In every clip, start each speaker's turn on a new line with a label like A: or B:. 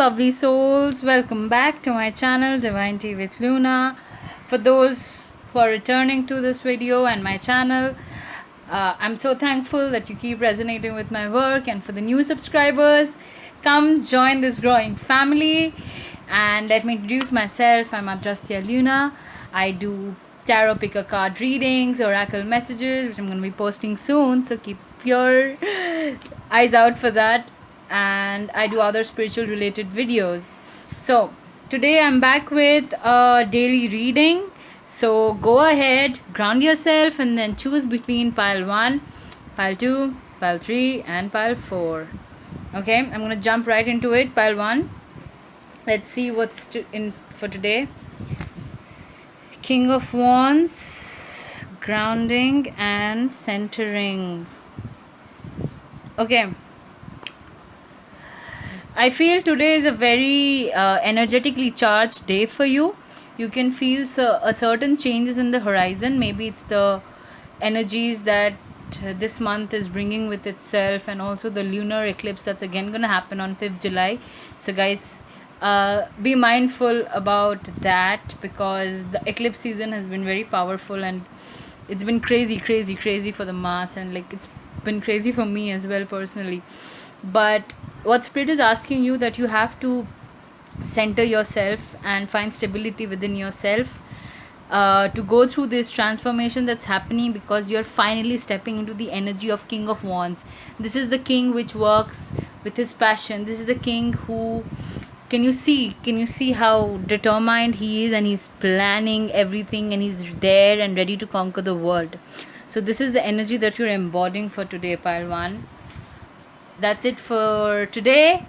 A: lovely souls, welcome back to my channel Divine Tea with Luna. For those who are returning to this video and my channel, I'm so thankful that you keep resonating with my work, and for the new subscribers, come join this growing family. And let me introduce myself. I'm Adrastya Luna. I do tarot picker card readings, oracle messages, which I'm going to be posting soon, so keep your eyes out for that. And I do other spiritual related videos. So today I'm back with a daily reading. So go ahead, ground yourself, and then choose between pile 1, pile 2, pile 3, and pile 4. Okay, I'm going to jump right into it. Pile 1. Let's see what's in for today. King of Wands, grounding and centering. Okay. I feel today is a very energetically charged day for you. You can feel a certain changes in the horizon. Maybe it's the energies that this month is bringing with itself, and also the lunar eclipse that's again going to happen on 5th July. So guys, be mindful about that, because the eclipse season has been very powerful, and it's been crazy for the mass, and like it's been crazy for me as well personally. But what spirit is asking you, that you have to center yourself and find stability within yourself, to go through this transformation that's happening, because you're finally stepping into the energy of King of Wands. This is the king which works with his passion. This is the king who, can you see how determined he is, and he's planning everything, and he's there and ready to conquer the world. So this is the energy that you're embodying for today, pile 1. That's it for today.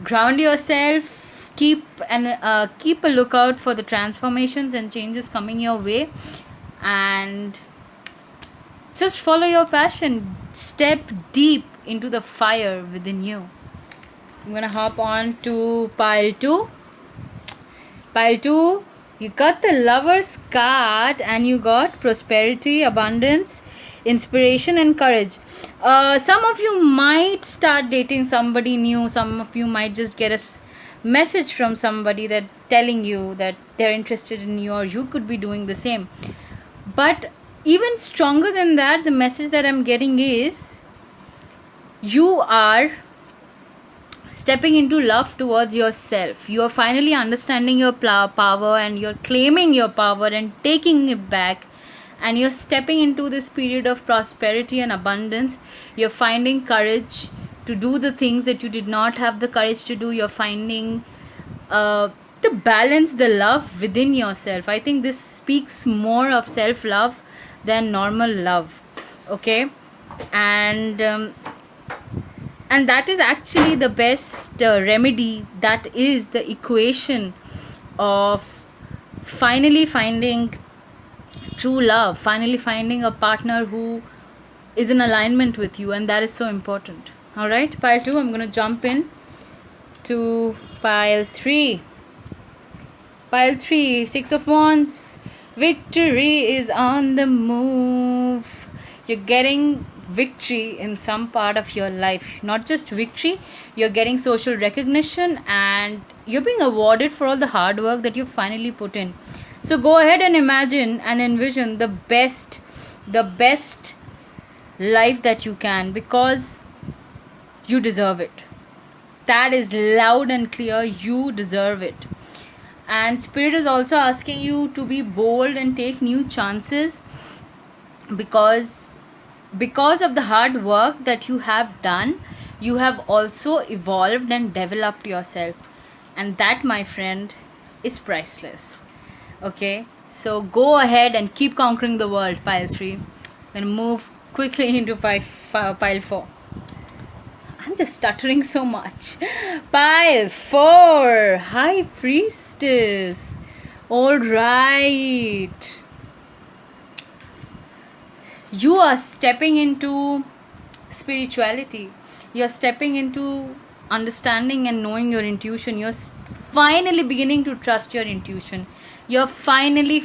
A: Ground yourself, keep a lookout for the transformations and changes coming your way, and just follow your passion. Step deep into the fire within you. I'm gonna hop on to pile 2. Pile 2, you got the Lover's card, and you got prosperity, abundance, inspiration, and courage. Some of you might start dating somebody new. Some of you might just get a message from somebody that telling you that they're interested in you, or you could be doing the same. But even stronger than that, the message that I'm getting is, you are stepping into love towards yourself. You are finally understanding your power, and you're claiming your power and taking it back, and you're stepping into this period of prosperity and abundance. You're finding courage to do the things that you did not have the courage to do. You're finding the balance, the love within yourself. I think this speaks more of self-love than normal love. Okay, and that is actually the best remedy. That is the equation of finally finding true love, finally finding a partner who is in alignment with you, and that is so important. All right, pile 2, I'm going to jump in to pile 3. Pile 3, 6 of Wands. Victory is on the move. You're getting victory in some part of your life. Not just victory, you're getting social recognition, and you're being awarded for all the hard work that you finally put in. So go ahead and imagine and envision the best life that you can, because you deserve it. That is loud and clear. You deserve it. And spirit is also asking you to be bold and take new chances, because of the hard work that you have done, you have also evolved and developed yourself, and that, my friend, is priceless. Okay, so go ahead and keep conquering the world, pile 3. Then move quickly into pile 4. I'm just stuttering so much. Pile 4, High Priestess. All right, you are stepping into spirituality. You're stepping into understanding and knowing your intuition. You're finally beginning to trust your intuition. You're finally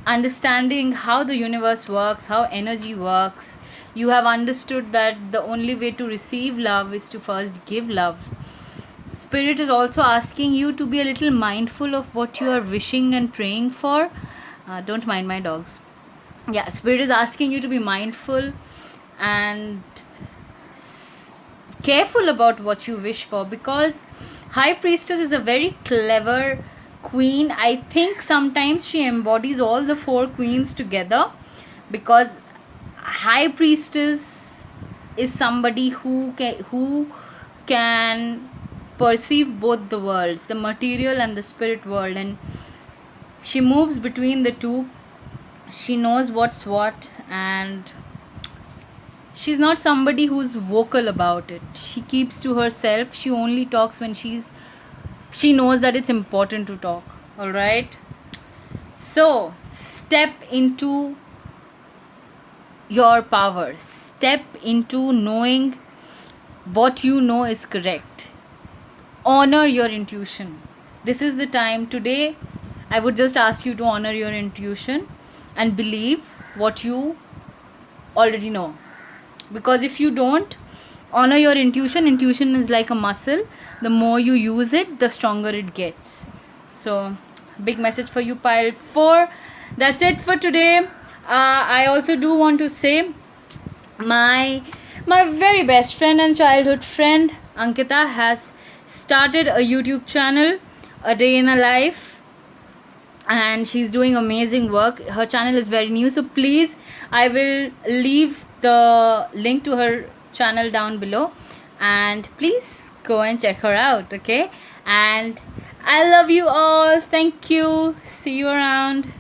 A: understanding how the universe works, how energy works. You have understood that the only way to receive love is to first give love. Spirit is also asking you to be a little mindful of what you are wishing and praying for. Don't mind my dogs. Yeah, Spirit is asking you to be mindful and careful about what you wish for, because High Priestess is a very clever queen. I think sometimes she embodies all the four queens together, because High Priestess is somebody who can perceive both the worlds, the material and the spirit world, and she moves between the two. She knows what's what, and she's not somebody who's vocal about it. She keeps to herself. She only talks when she knows that it's important to talk. All right, so step into your power, step into knowing what you know is correct. Honor your intuition. This is the time. Today I would just ask you to honor your intuition and believe what you already know, because if you don't honor your intuition, intuition is like a muscle. The more you use it, the stronger it gets. So big message for you, pile 4. That's it for today. I also do want to say, my very best friend and childhood friend Ankita has started a YouTube channel, A Day in a Life, and she's doing amazing work. Her channel is very new, so please, I will leave the link to her channel down below, and please go and check her out. Okay, and I love you all. Thank you. See you around.